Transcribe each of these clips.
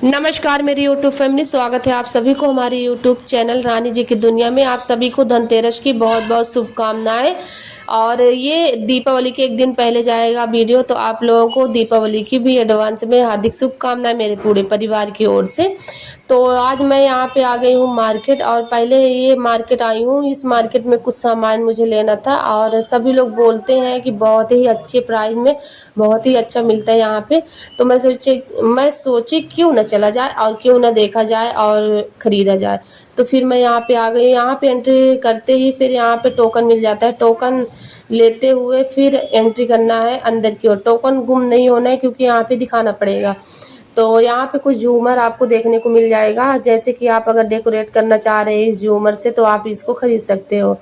नमस्कार मेरी YouTube family, स्वागत है आप सभी को हमारे यूट्यूब चैनल रानी जी की दुनिया में। आप सभी को धनतेरस की बहुत बहुत शुभकामनाएं। और ये दीपावली के एक दिन पहले जाएगा वीडियो, तो आप लोगों को दीपावली की भी एडवांस में हार्दिक शुभकामनाएं मेरे पूरे परिवार की ओर से। तो आज मैं यहाँ पे आ गई हूँ मार्केट, और पहले ये मार्केट आई हूँ। इस मार्केट में कुछ सामान मुझे लेना था, और सभी लोग बोलते हैं कि बहुत ही अच्छे प्राइस में बहुत ही अच्छा मिलता है यहाँ पे। तो मैं सोची क्यों ना चला जाए और क्यों ना देखा जाए और ख़रीदा जाए। तो फिर मैं यहाँ पे आ गई। यहाँ पे एंट्री करते ही फिर यहाँ पे टोकन मिल जाता है। टोकन लेते हुए फिर एंट्री करना है अंदर की ओर। टोकन गुम नहीं होना है, क्योंकि यहाँ पे दिखाना पड़ेगा। तो यहाँ पे कुछ झूमर आपको देखने को मिल जाएगा, जैसे कि आप अगर डेकोरेट करना चाह रहे हैं इस झूमर से, तो आप इसको खरीद सकते हो।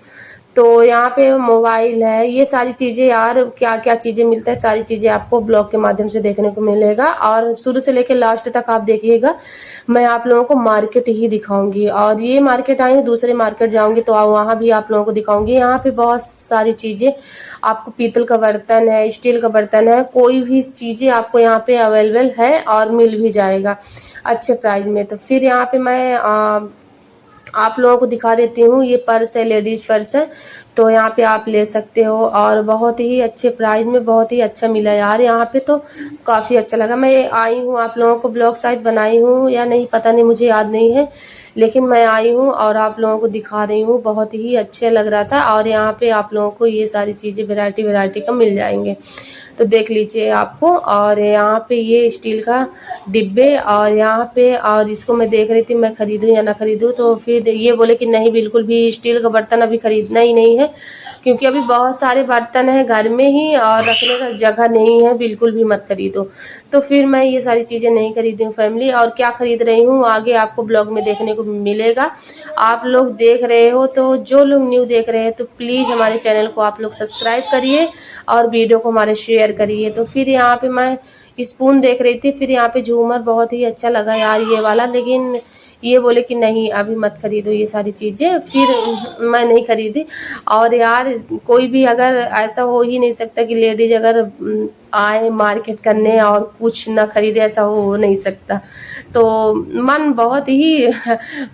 तो यहाँ पे मोबाइल है, ये सारी चीज़ें, यार क्या क्या चीज़ें मिलता है, सारी चीज़ें आपको ब्लॉग के माध्यम से देखने को मिलेगा। और शुरू से लेकर लास्ट तक आप देखिएगा। मैं आप लोगों को मार्केट ही दिखाऊंगी, और ये मार्केट आई हूँ, दूसरे मार्केट जाऊंगी तो वहाँ भी आप लोगों को दिखाऊंगी। यहाँ पे बहुत सारी चीज़ें आपको, पीतल का बर्तन है, स्टील का बर्तन है, कोई भी चीज़ें आपको यहाँ पे अवेलेबल है और मिल भी जाएगा अच्छे प्राइस में। तो फिर यहाँ पे मैं आप लोगों को दिखा देती हूँ। ये पर्स है, लेडीज पर्स है, तो यहाँ पे आप ले सकते हो, और बहुत ही अच्छे प्राइस में बहुत ही अच्छा मिला यार यहाँ पे। तो काफ़ी अच्छा लगा। मैं आई हूँ, आप लोगों को ब्लॉग शायद बनाई हूँ या नहीं पता नहीं, मुझे याद नहीं है, लेकिन मैं आई हूँ और आप लोगों को दिखा रही हूँ। बहुत ही अच्छे लग रहा था, और यहाँ पे आप लोगों को ये सारी चीज़ें वैरायटी वैरायटी का मिल जाएंगे, तो देख लीजिए आपको। और यहाँ पे ये स्टील का डिब्बे, और यहाँ पे, और इसको मैं देख रही थी मैं खरीदूँ या ना खरीदूँ, तो फिर ये बोले कि नहीं, बिल्कुल भी स्टील का बर्तन अभी खरीदना ही नहीं है, क्योंकि अभी बहुत सारे बर्तन हैं घर में ही और रखने का जगह नहीं है, बिल्कुल भी मत खरीदो। तो फिर मैं ये सारी चीज़ें नहीं खरीदी हूँ फैमिली। और क्या खरीद रही हूँ आगे आपको ब्लॉग में देखने को मिलेगा। आप लोग देख रहे हो, तो जो लोग न्यू देख रहे हैं तो प्लीज़ हमारे चैनल को आप लोग सब्सक्राइब करिए और वीडियो को हमारे शेयर करिए। तो फिर यहाँ पे मैं स्पून देख रही थी, फिर यहाँ पे झूमर बहुत ही अच्छा लगा यार ये वाला, लेकिन ये बोले कि नहीं अभी मत खरीदो ये सारी चीज़ें, फिर मैं नहीं खरीदी। और यार कोई भी, अगर ऐसा हो ही नहीं सकता कि लेडीज अगर आए मार्केट करने और कुछ ना खरीदे, ऐसा हो नहीं सकता। तो मन बहुत ही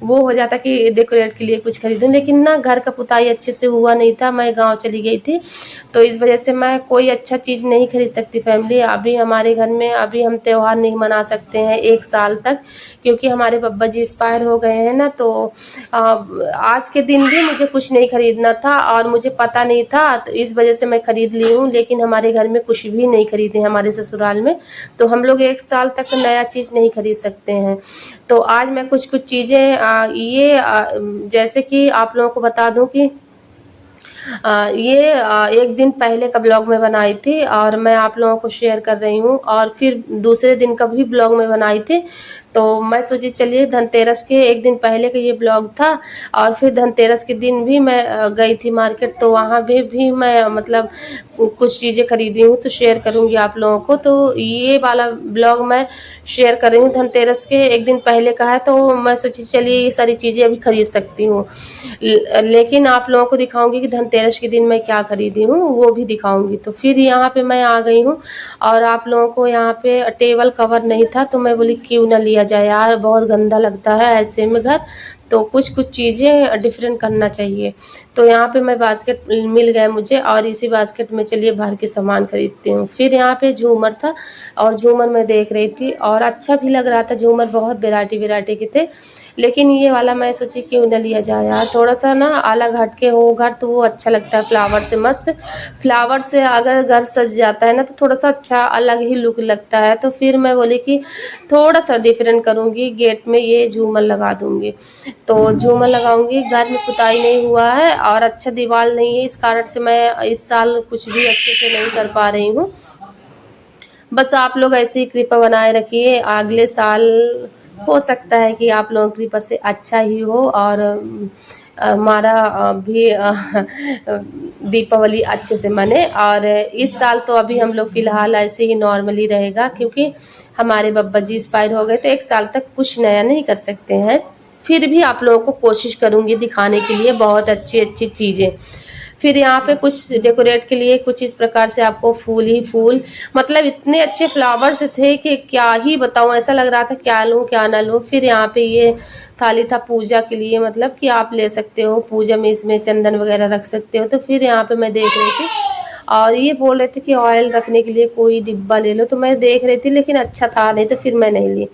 वो हो जाता कि डेकोरेट के लिए कुछ खरीदूं, लेकिन ना घर का पुताई अच्छे से हुआ नहीं था, मैं गांव चली गई थी, तो इस वजह से मैं कोई अच्छा चीज़ नहीं खरीद सकती फैमिली। अभी हमारे घर में अभी हम त्यौहार नहीं मना सकते हैं 1 साल तक, क्योंकि हमारे बब्बा जी एक्सपायर हो गए हैं ना। तो आज के दिन भी मुझे कुछ नहीं खरीदना था, और मुझे पता नहीं था, तो इस वजह से मैं खरीद ली हूँ। लेकिन हमारे घर में कुछ भी नहीं खरीदे हमारे ससुराल में, तो हम लोग 1 साल तक नया चीज़ नहीं खरीद सकते हैं। तो आज मैं कुछ कुछ चीज़ें जैसे कि आप लोगों को बता दूं कि एक दिन पहले का ब्लॉग में बनाई थी, और मैं आप लोगों को शेयर कर रही हूँ। और फिर दूसरे दिन का भी ब्लॉग में बनाई थी, तो मैं सोची चलिए धनतेरस के एक दिन पहले का ये ब्लॉग था। और फिर धनतेरस के दिन भी मैं गई थी मार्केट, तो वहाँ भी मैं मतलब कुछ चीज़ें खरीदी हूँ, तो शेयर करूँगी आप लोगों को। तो ये वाला ब्लॉग मैं शेयर कर रही हूँ, धनतेरस के एक दिन पहले का है, तो मैं सोची चलिए ये सारी चीज़ें अभी खरीद सकती हूँ। लेकिन आप लोगों को दिखाऊंगी कि धनतेरस के दिन मैं क्या खरीदी हूँ, वो भी दिखाऊंगी। तो फिर यहाँ पे मैं आ गई हूँ, और आप लोगों को यहाँ पे टेबल कवर नहीं था, तो मैं बोली क्यों ना लिया जाए यार, बहुत गंदा लगता है ऐसे में घर, तो कुछ कुछ चीज़ें डिफरेंट करना चाहिए। तो यहाँ पे मैं बास्केट मिल गए मुझे, और इसी बास्केट में चलिए भर के सामान खरीदती हूँ। फिर यहाँ पे झूमर था, और झूमर मैं देख रही थी, और अच्छा भी लग रहा था झूमर, बहुत वैरायटी वैरायटी के थे। लेकिन ये वाला मैं सोची क्यों ना लिया जाए यार, थोड़ा सा ना अलग हटके हो घर, तो वो अच्छा लगता है। फ्लावर से मस्त, फ्लावर से अगर घर सज जाता है ना, तो थोड़ा सा अच्छा अलग ही लुक लगता है। तो फिर मैं बोली कि थोड़ा सा डिफरेंट करूँगी, गेट में ये झूमर लगा दूँगी। तो झूमर लगाऊंगी, घर में पुताई नहीं हुआ है और अच्छा दीवार नहीं है, इस कारण से मैं इस साल कुछ भी अच्छे से नहीं कर पा रही हूँ। बस आप लोग ऐसे ही कृपा बनाए रखिए, अगले साल हो सकता है कि आप लोगों की कृपा से अच्छा ही हो, और हमारा भी दीपावली अच्छे से मने। और इस साल तो अभी हम लोग फ़िलहाल ऐसे ही नॉर्मली रहेगा, क्योंकि हमारे बब्बा जी एक्सपायर हो गए, तो 1 साल तक कुछ नया नहीं कर सकते हैं। फिर भी आप लोगों को कोशिश करूँगी दिखाने के लिए बहुत अच्छी अच्छी चीज़ें। फिर यहाँ पे कुछ डेकोरेट के लिए कुछ इस प्रकार से आपको फूल ही फूल, मतलब इतने अच्छे फ्लावर्स थे कि क्या ही बताऊँ, ऐसा लग रहा था क्या लूँ क्या ना लूँ। फिर यहाँ पे ये थाली था पूजा के लिए, मतलब कि आप ले सकते हो पूजा में, इसमें चंदन वगैरह रख सकते हो। तो फिर यहाँ पे मैं देख रही थी और ये बोल रहे थे कि ऑयल रखने के लिए कोई डिब्बा ले लो, तो मैं देख रही थी लेकिन अच्छा था नहीं, तो फिर मैं नहीं ली।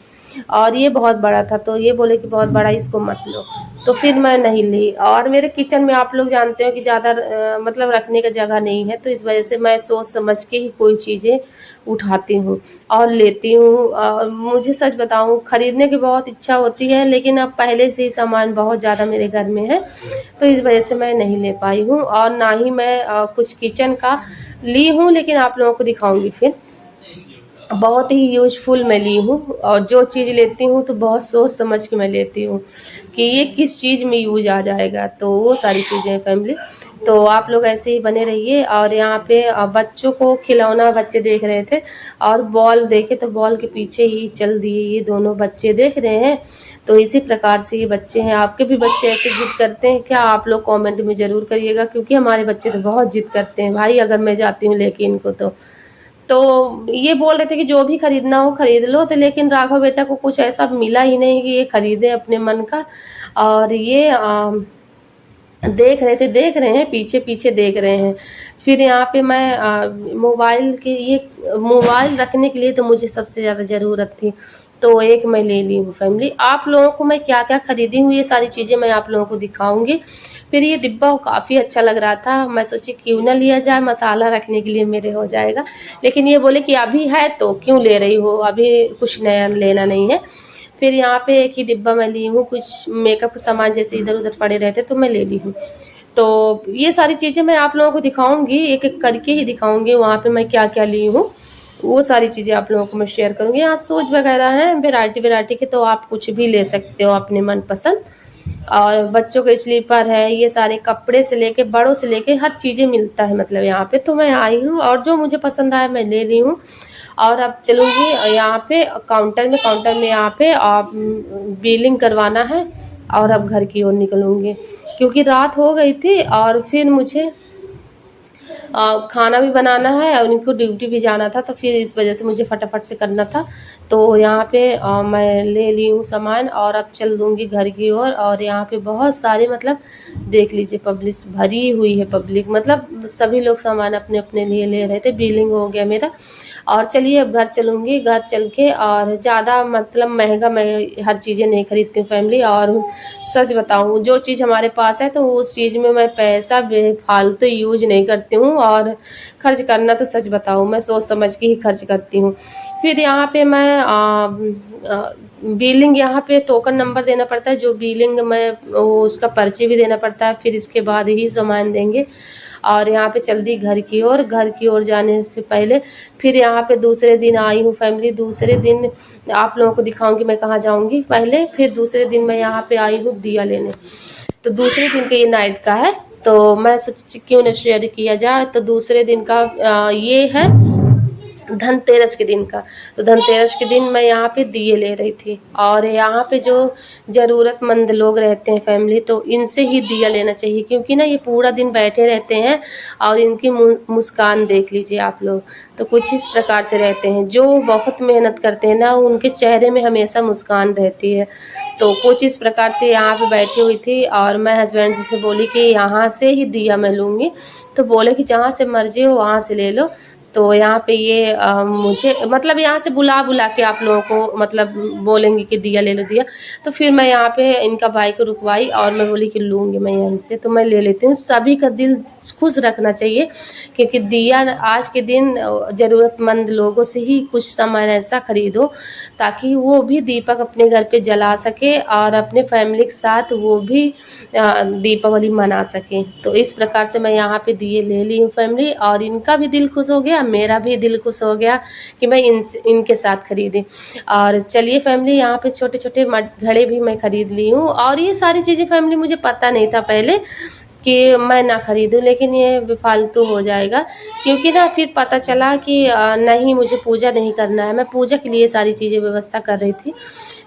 और ये बहुत बड़ा था तो ये बोले कि बहुत बड़ा इसको मत लो, तो फिर मैं नहीं ली। और मेरे किचन में आप लोग जानते हो कि ज़्यादा मतलब रखने का जगह नहीं है, तो इस वजह से मैं सोच समझ के ही कोई चीज़ें उठाती हूँ और लेती हूँ। मुझे सच बताऊँ खरीदने की बहुत इच्छा होती है, लेकिन अब पहले से ही सामान बहुत ज़्यादा मेरे घर में है, तो इस वजह से मैं नहीं ले पाई हूँ। और ना ही मैं कुछ किचन का ली हूँ, लेकिन आप लोगों को दिखाऊंगी फिर। बहुत ही यूजफुल मैं ली हूँ, और जो चीज़ लेती हूँ तो बहुत सोच समझ के मैं लेती हूँ कि ये किस चीज़ में यूज आ जाएगा, तो वो सारी चीज़ें हैं फैमिली। तो आप लोग ऐसे ही बने रहिए। और यहाँ पे बच्चों को खिलौना बच्चे देख रहे थे और बॉल देखे, तो बॉल के पीछे ही चल दिए, ये दोनों बच्चे देख रहे हैं। तो इसी प्रकार से ये बच्चे हैं। आपके भी बच्चे ऐसे जिद करते हैं क्या? आप लोग कमेंट में ज़रूर करिएगा, क्योंकि हमारे बच्चे तो बहुत जिद करते हैं भाई, अगर मैं जाती हूँ लेके इनको तो ये बोल रहे थे कि जो भी खरीदना हो खरीद लो, तो लेकिन राघव बेटा को कुछ ऐसा मिला ही नहीं कि ये खरीदे अपने मन का। और ये देख रहे हैं, पीछे पीछे देख रहे हैं। फिर यहाँ पे मैं मोबाइल के ये मोबाइल रखने के लिए तो मुझे सबसे ज़्यादा ज़रूरत थी, तो एक मैं ले ली हूँ फैमिली। आप लोगों को मैं क्या क्या खरीदी हूँ ये सारी चीज़ें मैं आप लोगों को दिखाऊंगी। फिर ये डिब्बा काफ़ी अच्छा लग रहा था, मैं सोची क्यों ना लिया जाए, मसाला रखने के लिए मेरे हो जाएगा। लेकिन ये बोले कि अभी है तो क्यों ले रही हो, अभी कुछ नया लेना नहीं है। फिर यहाँ पे एक ही डिब्बा मैं ली हूँ, कुछ मेकअप का सामान जैसे इधर उधर पड़े रहते तो मैं ले ली हूँ। तो ये सारी चीज़ें मैं आप लोगों को दिखाऊंगी, एक एक करके ही दिखाऊंगी वहाँ पे मैं क्या क्या ली हूँ, वो सारी चीज़ें आप लोगों को मैं शेयर करूँगी। यहाँ शूज वगैरह हैं वेराइटी वेराइटी के, तो आप कुछ भी ले सकते हो अपने मनपसंद। और बच्चों के स्लीपर है, ये सारे कपड़े से लेके बड़ों से लेके हर चीज़ें मिलता है मतलब यहाँ पे। तो मैं आई हूँ और जो मुझे पसंद आया मैं ले ली हूँ। और अब चलूँगी यहाँ पे काउंटर में यहाँ पे बिलिंग करवाना है, और अब घर की ओर निकलूँगी, क्योंकि रात हो गई थी और फिर मुझे खाना भी बनाना है और उनको ड्यूटी भी जाना था, तो फिर इस वजह से मुझे फटाफट से करना था। तो यहाँ पे मैं ले ली हूँ सामान और अब चल दूँगी घर की ओर। और यहाँ पे बहुत सारे मतलब देख लीजिए पब्लिक भरी हुई है, पब्लिक मतलब सभी लोग सामान अपने अपने लिए ले रहे थे। बिलिंग हो गया मेरा और चलिए अब घर चलूँगी। घर चल के और ज़्यादा मतलब महंगा मैं हर चीज़ें नहीं खरीदती हूँ फैमिली। और सच बताऊँ जो चीज़ हमारे पास है तो उस चीज़ में मैं पैसा बेफालतू यूज नहीं करती हूँ, और खर्च करना तो सच बताऊँ मैं सोच समझ के ही खर्च करती हूँ। फिर यहाँ पे मैं बिलिंग, यहाँ पे टोकन नंबर देना पड़ता है, जो बिलिंग में वो उसका पर्ची भी देना पड़ता है, फिर इसके बाद ही सामान देंगे। और यहाँ पे चल दी घर की ओर जाने से पहले फिर यहाँ पे दूसरे दिन आई हूँ फैमिली। दूसरे दिन आप लोगों को दिखाऊंगी मैं कहाँ जाऊँगी पहले। फिर दूसरे दिन मैं यहाँ पे आई हूँ दिया लेने, तो दूसरे दिन का ये नाइट का है, तो मैं सोची क्यों ना शेयर किया जाए। तो दूसरे दिन का ये है धनतेरस के दिन का। तो धनतेरस के दिन मैं यहाँ पे दिए ले रही थी, और यहाँ पे जो ज़रूरतमंद लोग रहते हैं फैमिली, तो इनसे ही दिया लेना चाहिए, क्योंकि ना ये पूरा दिन बैठे रहते हैं और इनकी मुस्कान देख लीजिए आप लोग, तो कुछ इस प्रकार से रहते हैं। जो बहुत मेहनत करते हैं ना उनके चेहरे में हमेशा मुस्कान रहती है। तो कुछ इस प्रकार से यहाँ पे बैठी हुई थी और मैं हस्बैंड जी से बोली कि यहाँ से ही दिया मैं लूँगी, तो बोले कि जहाँ से मर्जी हो वहाँ से ले लो। तो यहाँ पे ये मुझे मतलब यहाँ से बुला बुला के आप लोगों को मतलब बोलेंगे कि दिया ले लो दिया। तो फिर मैं यहाँ पे इनका बाइक को रुकवाई और मैं बोली कि लूँगी मैं यहीं से, तो मैं ले लेती हूँ। सभी का दिल खुश रखना चाहिए, क्योंकि दिया आज के दिन ज़रूरतमंद लोगों से ही कुछ सामान ऐसा खरीदो ताकि वो भी दीपक अपने घर पे जला सके और अपने फैमिली के साथ वो भी दीपावली मना सकें। तो इस प्रकार से मैं यहाँ पे दिए ले ली हूँ फैमिली, और इनका भी दिल खुश हो गया, मेरा भी दिल खुश हो गया कि मैं इनके साथ खरीदी। और चलिए फैमिली यहाँ पे छोटे छोटे घड़े भी मैं खरीद ली हूँ। और ये सारी चीज़ें फैमिली मुझे पता नहीं था पहले कि मैं ना खरीदूँ, लेकिन ये बेफालतू हो जाएगा, क्योंकि ना फिर पता चला कि नहीं मुझे पूजा नहीं करना है। मैं पूजा के लिए सारी चीज़ें व्यवस्था कर रही थी,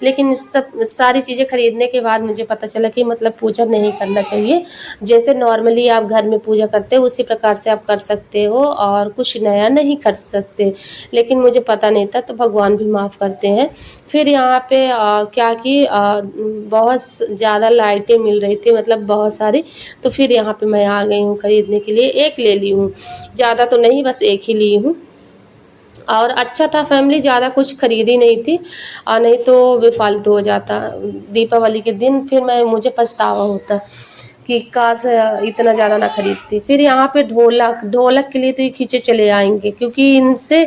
लेकिन इस सब सारी चीज़ें खरीदने के बाद मुझे पता चला कि मतलब पूजा नहीं करना चाहिए। जैसे नॉर्मली आप घर में पूजा करते हो उसी प्रकार से आप कर सकते हो और कुछ नया नहीं कर सकते। लेकिन मुझे पता नहीं था तो भगवान भी माफ़ करते हैं। फिर यहाँ पे क्या कि बहुत ज़्यादा लाइटें मिल रही थी, मतलब बहुत सारी। तो फिर यहाँ पे मैं आ गई हूँ खरीदने के लिए। एक ले ली हूँ, ज़्यादा तो नहीं, बस एक ही ली हूँ। और अच्छा था, फैमिली ज़्यादा कुछ खरीदी नहीं थी और नहीं तो बेफालतू हो जाता दीपावली के दिन। फिर मुझे पछतावा होता कि काश इतना ज़्यादा ना खरीदती। फिर यहाँ पे ढोलक ढोलक के लिए तो ये खींचे चले आएंगे, क्योंकि इनसे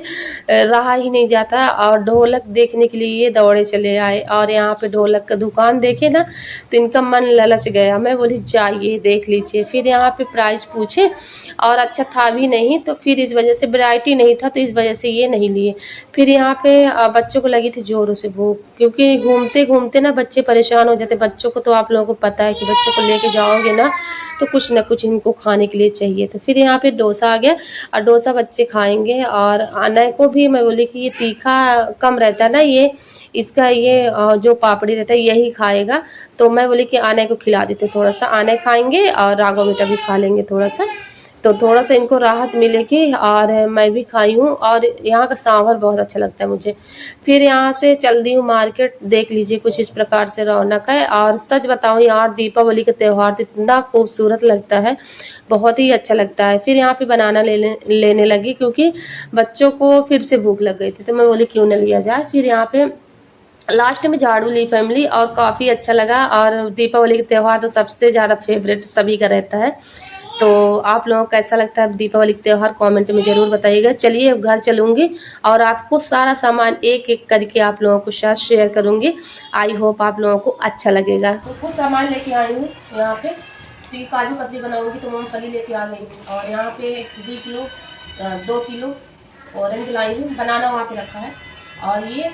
रहा ही नहीं जाता। और ढोलक देखने के लिए ये दौड़े चले आए और यहाँ पे ढोलक का दुकान देखे ना तो इनका मन ललच गया। मैं बोली जाइए देख लीजिए। फिर यहाँ पे प्राइस पूछे और अच्छा था भी नहीं, तो फिर इस वजह से वैरायटी नहीं था, तो इस वजह से ये नहीं लिए। फिर यहाँ पे बच्चों को लगी थी जोरों से भूख, क्योंकि घूमते घूमते ना बच्चे परेशान हो जाते। बच्चों को तो आप लोगों को पता है कि बच्चों को लेके जाओगे ना तो कुछ ना कुछ इनको खाने के लिए चाहिए। तो फिर यहाँ पे डोसा आ गया और डोसा बच्चे खाएंगे। और अनय को भी मैं बोली कि ये तीखा कम रहता है ना, ये इसका ये जो पापड़ी रहता है यही खाएगा। तो मैं बोली कि अनय को खिला देते थोड़ा सा, अनय खाएंगे और राघव बेटा भी खा लेंगे थोड़ा सा, तो थोड़ा सा इनको राहत मिलेगी। और मैं भी खाई हूँ और यहाँ का सांभर बहुत अच्छा लगता है मुझे। फिर यहाँ से चल दी हूँ मार्केट। देख लीजिए कुछ इस प्रकार से रौनक है। और सच बताऊँ यार, दीपावली का त्यौहार तो इतना खूबसूरत लगता है, बहुत ही अच्छा लगता है। फिर यहाँ पे बनाना लेने लगी, क्योंकि बच्चों को फिर से भूख लग गई थी, तो मैं बोली क्यों ना लिया जाए। फिर यहाँ पे लास्ट में झाड़ू ली फैमिली और काफ़ी अच्छा लगा। और दीपावली का त्यौहार तो सबसे ज़्यादा फेवरेट सभी का रहता है। तो आप लोगों को कैसा लगता है दीपावली का त्यौहार, कमेंट में ज़रूर बताइएगा। चलिए अब घर चलूँगी और आपको सारा सामान एक एक करके आप लोगों को साथ शेयर करूँगी। आई होप आप लोगों को अच्छा लगेगा। तो कुछ सामान लेके आई हूँ यहाँ पे। तो ये काजू कतली बनाऊँगी तो मूँगफली लेके आ गई हूँ। और यहाँ पे 2 किलो ऑरेंज लाई हूँ, बनाना वहाँ पे रखा है। और ये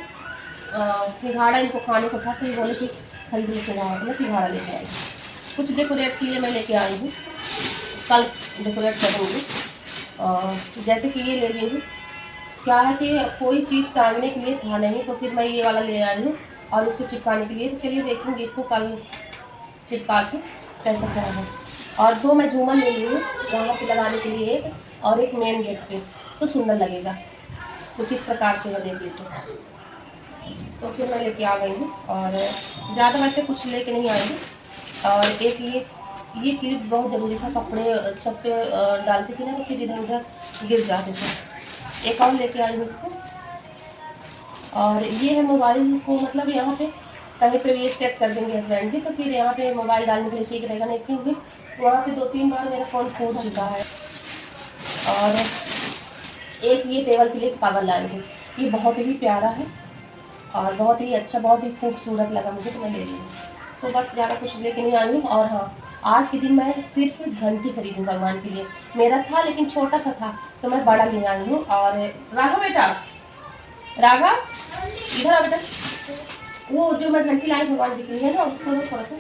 सिंघाड़ा इनको खाने को था, तो ये बोले कि खरीदिए सिंघाड़ा, तो मैं सिंघाड़ा लेके आई। कुछ डेकोरेट के लिए मैं लेके आई हूँ, कल डेकोरेट करूँगी। और जैसे कि ये ले ली हूँ, क्या है कि कोई चीज़ टांगने के लिए था नहीं, तो फिर मैं ये वाला ले आई हूँ और इसको चिपकाने के लिए। तो चलिए देखूँगी इसको कल चिपका के कैसा क्या है। और 2 मैं झूमर ले ली हूँ वहाँ पे लगाने के लिए, एक और एक मेन गेट पे, तो सुंदर लगेगा कुछ इस प्रकार से। मैं देख लीजिए, तो फिर मैं लेके आ गई हूँ। और ज़्यादा वैसे कुछ लेके नहीं आई हूँ। और एक ये क्लिप बहुत ज़रूरी था, कपड़े छत पे डालती थी ना तो फिर इधर उधर गिर जाते थे। एक और लेके आई हूँ इसको। और ये है मोबाइल को, मतलब यहाँ पे कहीं पे ये सेट कर देंगे हस्बैंड जी, तो फिर यहाँ पे मोबाइल डालने के लिए ठीक रहेगा। नहीं क्योंकि वहाँ पे 2-3 बार मेरा फ़ोन फूट चुका है। और एक ये टेबल के लिए कवर लाई हूँ, ये बहुत ही प्यारा है और बहुत ही अच्छा, बहुत ही खूबसूरत लगा मुझे, तो मैं ले ली हूँ। तो बस ज़्यादा कुछ लेके नहीं आई हूँ। और हाँ, आज के दिन मैं सिर्फ घंटी खरीदूँ भगवान के लिए। मेरा था लेकिन छोटा सा था, तो मैं बड़ा ले आई हूँ। और राघव बेटा, राघव इधर आ बेटा, वो जो मैं घंटी लाई भगवान जी के लिए ना, उसको थोड़ा सा।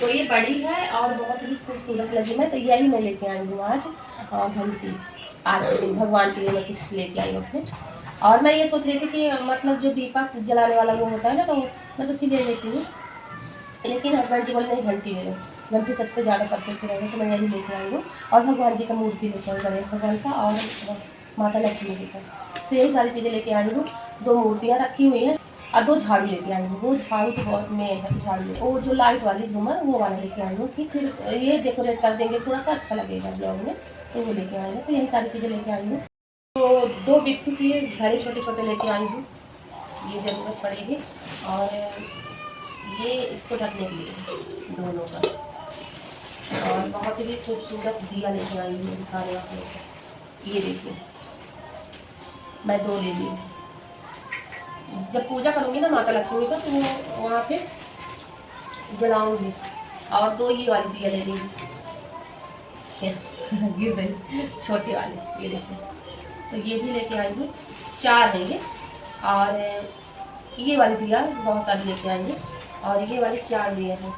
तो ये बड़ी है और बहुत ही खूबसूरत लगी मैं, तो यही मैं लेके आई हूँ आज घंटी। आज के दिन भगवान के लिए मैं कुछ लेके आई हूँ अपने। और मैं ये सोच रही थी कि मतलब जो दीपक जलाने वाला वो होता है ना, तो मैं सोची ले लेती हूँ। लेकिन हस्बैंड जी बोले नहीं घंटी ले लो, घंटी सबसे ज़्यादा परफेक्ट रहेगा, तो मैं यही लेके आई हूँ। और भगवान जी का मूर्ति लेके आई, गणेश भगवान का और माता लक्ष्मी जी का। तो यही सारी चीज़ें लेके आई हूँ। 2 मूर्तियाँ रखी हुई हैं और 2 झाड़ू लेके आई हूँ। वो झाड़ू तो बहुत मेन है, तो झाड़ू वो जो लाइट वाली झूमर वो वाला लेके आई हूँ कि फिर ये डेकोरेट कर देंगे, थोड़ा सा अच्छा लगेगा ब्लॉग में, तो वो लेके आई हूँ। तो यही सारी चीज़ें लेके आई हूँ। तो 2 बिट्टू की घड़े छोटे छोटे लेके आई हूँ, ये ज़रूरत पड़ेगी। और ये इसको ढकने के लिए दोनों का। और बहुत ही खूबसूरत दिया लेके आई हूँ दिखाने आपको। ये देखिए मैं 2 ले ली। जब पूजा करूँगी ना माता लक्ष्मी का, तो वहाँ पे जलाऊँगी। और 2 ये वाली दिया ले ली गिर रही, छोटी वाली, ये देखिए। तो ये भी लेके आई हूँ, 4 है ये। और ये वाली दिया बहुत सारी लेके आई हूँ। और ये वाली 4 दिया है।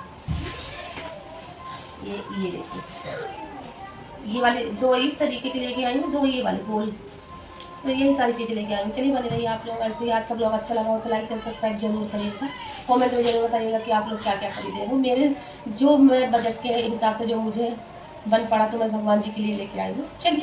ये देखिए, ये वाले 2 इस तरीके के लेके आई हूँ, 2 ये वाले गोल तो यही सारी चीज़ें लेके आई हूँ। चलिए बने रहिए आप लोग ऐसे ही। आज का ब्लॉग अच्छा लगा हो तो लाइक शेयर सब्सक्राइब जरूर करिएगा। कमेंट में जरूर बताइएगा कि आप लोग क्या क्या खरीदे हो। मेरे जो मैं बजट के हिसाब से जो मुझे बन पड़ा तो मैं भगवान जी के लिए लेके आई हूँ। चलिए।